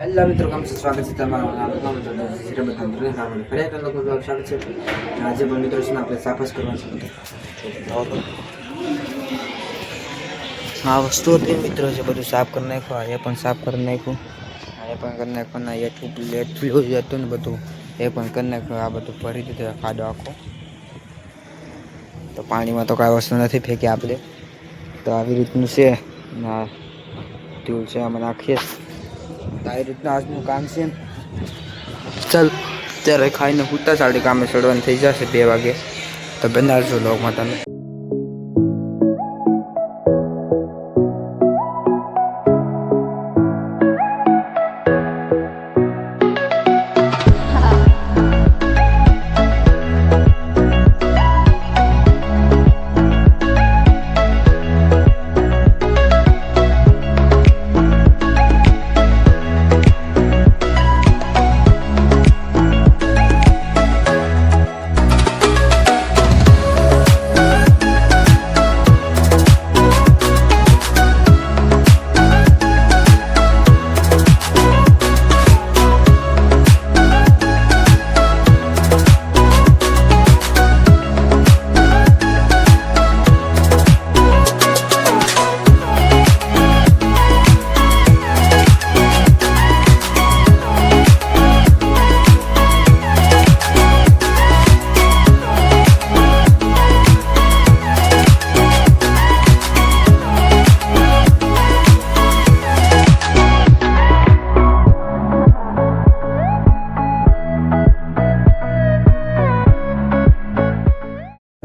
Hello મિત્રો, કેમ છો? સ્વાગત છે તમારું આપણા મિત્રો શ્રીમદ તંત્રની સામે ફરી એક લોકો સ્વાગત છે. આજે પણ મિત્રો છે ને આપણે સાફ જ કરવાનું છે. આ વસ્તુ હતી મિત્રો છે બધું સાફ કરી નાખ્યું. એ પણ સાફ કરી નાખ્યું. એ પણ કરી નાખ્યું. ના એટલું જ હતું ને બધું એ પણ કરી નાખ્યું. આ બધું ભરી દીધું ખાડો આખો. તો પાણીમાં તો કાંઈ વસ્તુ નથી ફેંકી આપણે. તો આવી રીતનું છે. ના ધૂળ છે આમાં નાખીએ. આવી રીતના આજનું કામ છે. ચાલ ત્યારે ખાઈને પૂછતા સાડી કામે ચડવાની થઈ જશે 2 વાગે. તો બનાવજો લોગમાં તમે.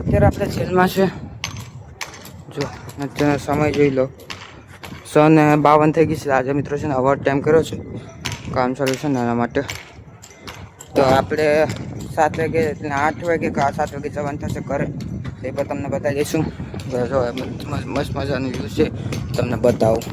અત્યારે આપણે જેલમાં છે. જો અત્યારનો સમય જોઈ લો, 6:52 થઈ ગઈ છે. આજે મિત્રો છે ને ઓવર ટાઈમ કર્યો છે, કામ ચાલુ છે ને એના માટે. તો આપણે 7 વાગે એટલે 8 વાગે કે 7 વાગે જવાનું થશે ઘરે. એ પણ તમને બતાવી દઈશું. જો મસ્ત મજાનું વ્યૂ છે, તમને બતાવું.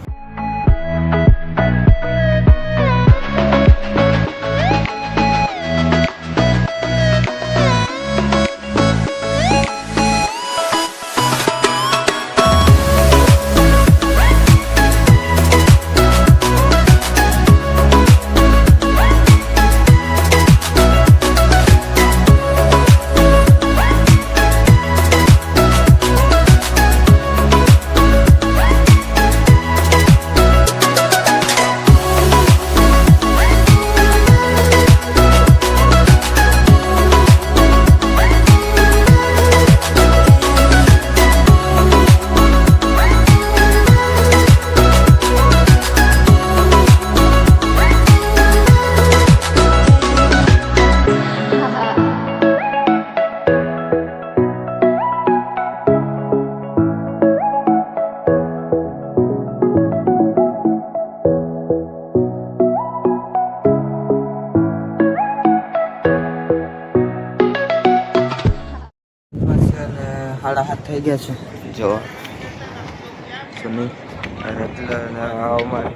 સાડા 7 થઈ ગયા છે. જો સુની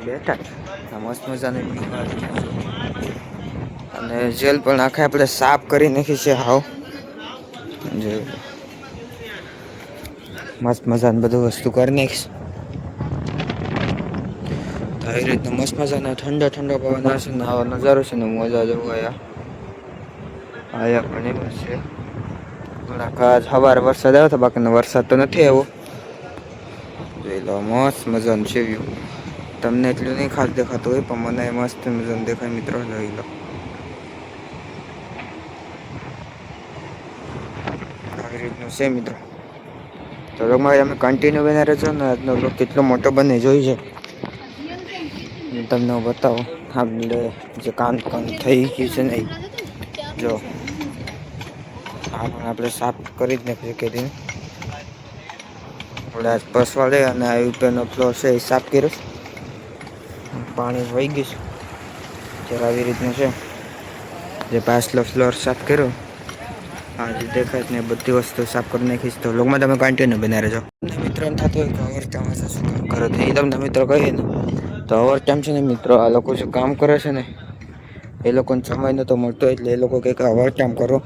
બેઠા મસ્ત મજાની અને જેલ પણ આખે આપણે સાફ કરી નાખી છે. હાવ જો મસ્ત મજાની બધું વસ્તુ કરી નાખીશ. આવી રીતના મસ્ત મજાનો ઠંડો ઠંડો પવન આવશે ને આવો નજારો છે ને મજા જવું. આયા પણ એવું છે. સવારે વરસાદ આવ્યો હતો, બાકીનો વરસાદ તો નથી આવ્યો. જોઈ લો મસ્ત મજાનું છે વ્યૂ. તમને એટલું નહીં ખાસ દેખાતું હોય પણ મને મસ્ત મજાનું દેખાય મિત્રો. જોઈ લો આવી રીતનું છે મિત્રો. તો લોકોમાં અમે કન્ટિન્યુ બને રહેજો ને. આજનો લોક કેટલો મોટો બને જોઈ છે હું તમને બતાવું. આપણે જે કામ થઈ ગયું છે નહીં, જો આ પણ આપણે સાફ કરી જ નાખીએ. કે આપણે આજ પસવા લે અને આ ઉપરનો ફ્લોર છે એ સાફ કર્યો. પાણી વહી ગયું છે ત્યારે આવી રીતનું છે. જે પાછલો ફ્લોર સાફ કર્યો આ જે દેખાય ને બધી વસ્તુ સાફ કરી નાખીશ. તો લોકોમાં તમે કન્ટિન્યુ બના રહેજો. મિત્રો એમ થતું હોય કે ઓવર ટાઈમ હશે શું કામ કરે તો એ તમને મિત્રો કહીએ ને તો ઓવર ટાઈમ છે ને મિત્રો. આ લોકો જે કામ કરે છે ને એ લોકોને સમય નહોતો મળતો એટલે એ લોકો કહે કે ઓવર ટાઈમ કરો.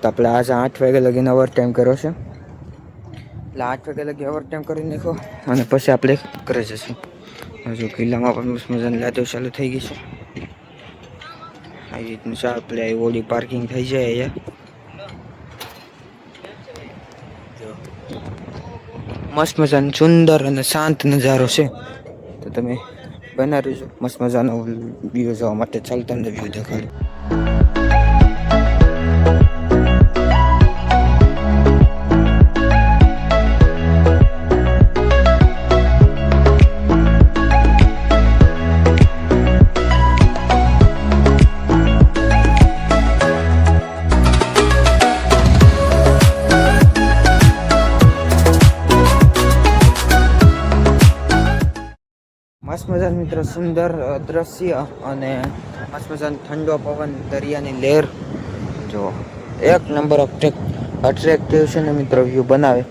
તો આપણે આજે 8 વાગે લગીને ઓવર ટાઈમ કર્યો છે. એટલે 8 વાગે લગી ઓવર ટાઈમ કરી નાખો અને પછી આપણે ઘરે જઈશું. હજુ કિલ્લામાં પણ મસ્ત મજાની લાઈટો ચાલુ થઈ ગઈ છે. આવી રીતનું છે આપણે ઓલી પાર્કિંગ થઈ જાય અહીંયા જો મસ્ત મજાનો સુંદર અને શાંત નજારો છે તો તમે બના રહેજો મસ્ત મજાનો વ્યૂ જોવા માટે ચાલ તમને વ્યૂ દેખાડું મસ્ત મજાનું મિત્રો સુંદર દ્રશ્ય અને મસ્ત મજાનો ઠંડો પવન દરિયાની લહેર જો એક નંબર અટ્રેક્ટિવ છે ને મિત્રો વ્યૂ બનાવે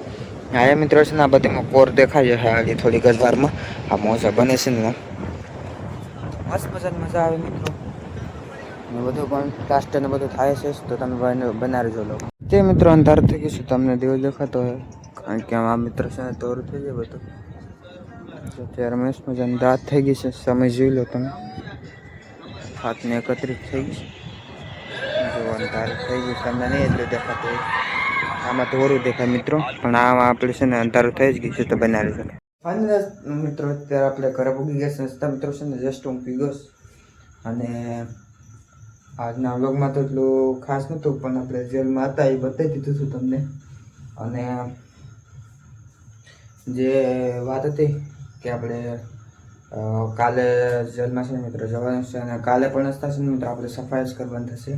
આ મિત્રો છે ને આ બધીમાં કોર દેખાય છે આજે થોડીક જ વારમાં આ મોજા બને છે ને મસ્ત મજાની મજા આવે મિત્રો ને બધું પણ પ્લાસ્ટર ને બધું થાય છે તો તમે બનાવજો લોકો તે મિત્રો અંધાર થઈ ગયું છે તમને દિવસ દેખાતો હોય કારણ કે આ મિત્રો છે ને તોર થઈ જાય બધું અત્યારે મસ્ત મજાની રાત થઈ ગઈ છે સમય જોઈ લો તમે 7:31 થઈ ગઈ છે જોવાનું તારીખ થઈ ગઈ તમને નહીં એટલું દેખાતું આમાં થોડું દેખાય મિત્રો પણ આમાં આપણે છે ને અંધારું થઈ જ ગઈ છે તો બનાવી શકે ફાઇનલ મિત્રો અત્યારે આપણે ઘરે પૂગી ગયા સંસ્થા મિત્રો છે ને જસ્ટ હું પી ગયો અને આજના વ્લોગમાં તો એટલું ખાસ નહોતું પણ આપણે જેલમાં હતા એ બતાવી દીધું હતું તમને અને જે વાત હતી કે આપણે કાલે જેલમાં છે ને મિત્રો જવાનું છે અને કાલે પણ થશે ને મિત્રો આપણે સફાઈ જ કરવાની થશે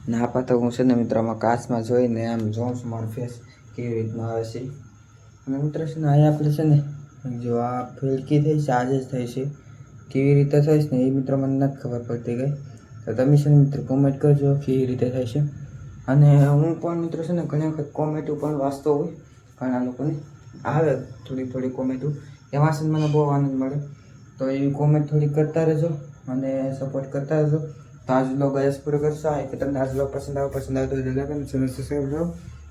ને આ પાછો હું છે ને મિત્રો આમાં કાચમાં જોઈને આમ જોઉં છું મારો ફેસ કેવી રીતના આવે છે અને મિત્રો છે ને અહીંયા આપણે છે ને જો આ ફિલકી થઈ છે આજે જ થઈ છે કેવી રીતે થઈશ ને એ મિત્રો મને નથી ખબર પડતી ગઈ તો તમે છે ને મિત્રો કોમેન્ટ કરજો કેવી રીતે થાય છે અને હું પણ મિત્રો છે ને ઘણી વખત કોમેન્ટો પણ વાંચતો હોય ઘણા લોકોની આવે થોડી કોમેન્ટો એમાં છે મને બહુ આનંદ મળે તો એવી કોમેન્ટ થોડી કરતા રહેજો અને સપોર્ટ કરતા રહેજો તો આજ બ્લોગ આજ પૂરો કરશો કે તમને આજ બ્લોગ પસંદ આવે તો ચેનલ સબસ્ક્રાઈબ કરો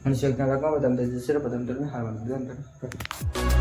અને શેર ના લગાવો તમને જશે બધા તમને હારવાનું